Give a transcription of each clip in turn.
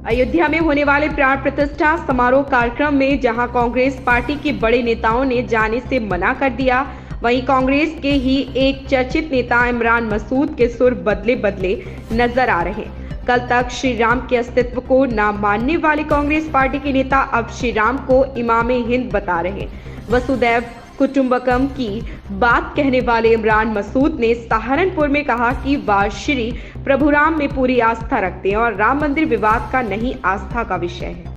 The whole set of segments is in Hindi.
अयोध्या में होने वाले प्राण प्रतिष्ठा समारोह कार्यक्रम में जहां कांग्रेस पार्टी के बड़े नेताओं ने जाने से मना कर दिया, वहीं कांग्रेस के ही एक चर्चित नेता इमरान मसूद के सुर बदले बदले नजर आ रहे हैं। कल तक श्री राम के अस्तित्व को न मानने वाले कांग्रेस पार्टी के नेता अब श्री राम को इमामे हिंद बता रहे हैं। वसुदैव कुटुंबकम की बात कहने वाले इमरान मसूद ने सहारनपुर में कहा कि वह श्री प्रभु राम में पूरी आस्था रखते हैं और राम मंदिर विवाद का नहीं, आस्था का विषय है।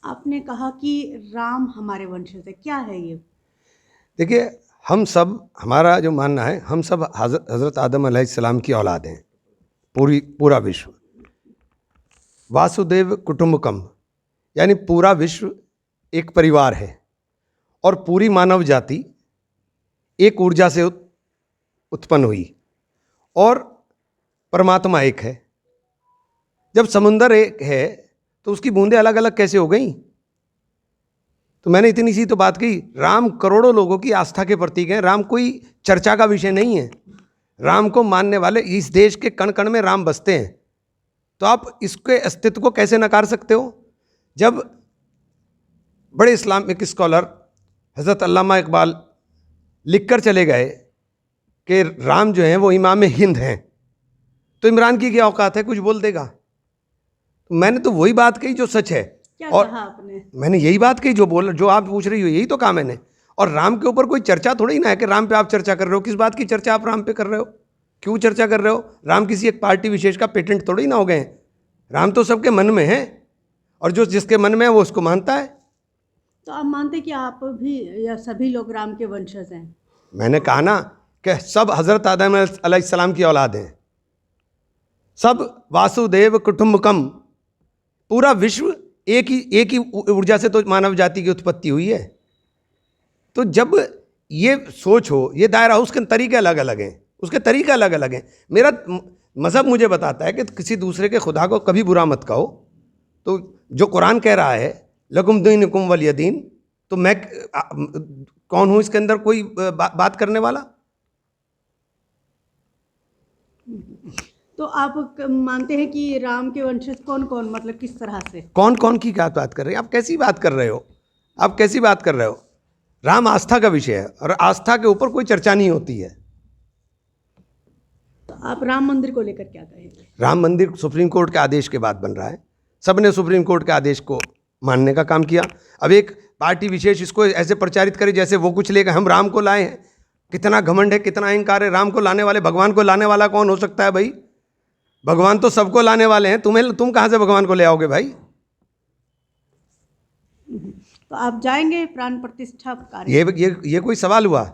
आपने कहा कि राम हमारे वंशज है, क्या है ये? देखिए, हम सब, हमारा जो मानना है, हम सब हज़रत आदम अलैहिस्सलाम की औलाद हैं। पूरा विश्व वासुदेव कुटुंबकम, यानी पूरा विश्व एक परिवार है और पूरी मानव जाति एक ऊर्जा से उत्पन्न हुई और परमात्मा एक है। जब समुंदर एक है तो उसकी बूंदें अलग अलग कैसे हो गई? तो मैंने इतनी सी तो बात कही, राम करोड़ों लोगों की आस्था के प्रतीक हैं। राम कोई चर्चा का विषय नहीं है। राम को मानने वाले इस देश के कण कण में राम बसते हैं। तो आप इसके अस्तित्व को कैसे नकार सकते हो? जब बड़े इस्लामिक स्कॉलर हज़रत अल्लामा इकबाल लिखकर चले गए कि राम जो हैं वो इमाम हिंद हैं, तो इमरान की क्या औकात है कुछ बोल देगा? तो मैंने तो वही बात कही जो सच है। क्या और कहा आपने? मैंने यही बात कही जो आप पूछ रही हो, यही तो कहा मैंने। और राम के ऊपर कोई चर्चा थोड़ी ना है कि राम पे आप चर्चा कर रहे हो। किस बात की चर्चा आप राम पे कर रहे हो? क्यों चर्चा कर रहे हो? राम किसी एक पार्टी विशेष का पेटेंट थोड़ी ना हो गए हैं। राम तो सबके मन में है और जो जिसके मन में है वो उसको मानता है। तो आप मानते कि आप भी या सभी लोग राम के वंशज हैं? मैंने कहा ना कि सब हज़रत आदम अलैहिस्सलाम की औलाद हैं। सब वासुदेव कुटुंबकम, पूरा विश्व एक ही ऊर्जा से तो मानव जाति की उत्पत्ति हुई है। तो जब ये सोच हो, ये दायरा हो, उसके तरीके अलग अलग हैं, उसके तरीके अलग अलग हैं। मेरा मज़हब मुझे बताता है कि किसी दूसरे के खुदा को कभी बुरा मत कहो। तो जो कुरान कह रहा है लकुम दीनुकुम वलिय दीन, तो मैं कौन हूँ इसके अंदर कोई बात करने वाला? तो आप मानते हैं कि राम के वंशज कौन कौन, मतलब किस तरह से? कौन कौन की क्या बात कर रहे हैं आप? कैसी बात कर रहे हो आप? कैसी बात कर रहे हो? राम आस्था का विषय है और आस्था के ऊपर कोई चर्चा नहीं होती है। तो आप राम मंदिर को लेकर क्या कहेंगे? राम मंदिर सुप्रीम कोर्ट के आदेश के बाद बन रहा है। सबने सुप्रीम कोर्ट के आदेश को मानने का काम किया। अब एक पार्टी विशेष इसको ऐसे प्रचारित करे जैसे वो कुछ लेकर हम राम को लाए हैं। कितना घमंड है, कितना अहंकार है! राम को लाने वाले, भगवान को लाने वाला कौन हो सकता है भाई? भगवान तो सबको लाने वाले हैं। तुम कहाँ से भगवान को ले आओगे भाई? तो आप जाएंगे प्राण प्रतिष्ठा कार्य? ये कोई सवाल हुआ?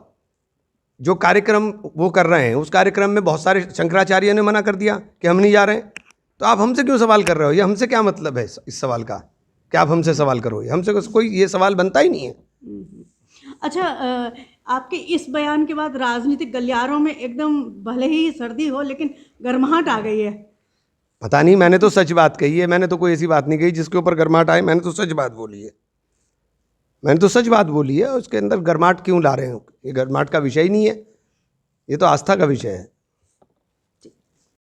जो कार्यक्रम वो कर रहे हैं उस कार्यक्रम में बहुत सारे शंकराचार्य ने मना कर दिया कि हम नहीं जा रहे हैं। तो आप हमसे क्यों सवाल कर रहे हो? ये हमसे क्या मतलब है इस सवाल का? क्या आप हमसे सवाल करो? हमसे कोई ये सवाल बनता ही नहीं है। अच्छा, आपके इस बयान के बाद राजनीतिक गलियारों में एकदम भले ही सर्दी हो लेकिन गर्माहट आ गई है। पता नहीं, मैंने तो सच बात कही है। मैंने तो कोई ऐसी बात नहीं कही जिसके ऊपर गर्माहट आए। मैंने तो सच बात बोली है। मैंने तो सच बात बोली है। उसके अंदर गर्माहट क्यों ला रहे हो? ये गर्माहट का विषय ही नहीं है, ये तो आस्था का विषय है।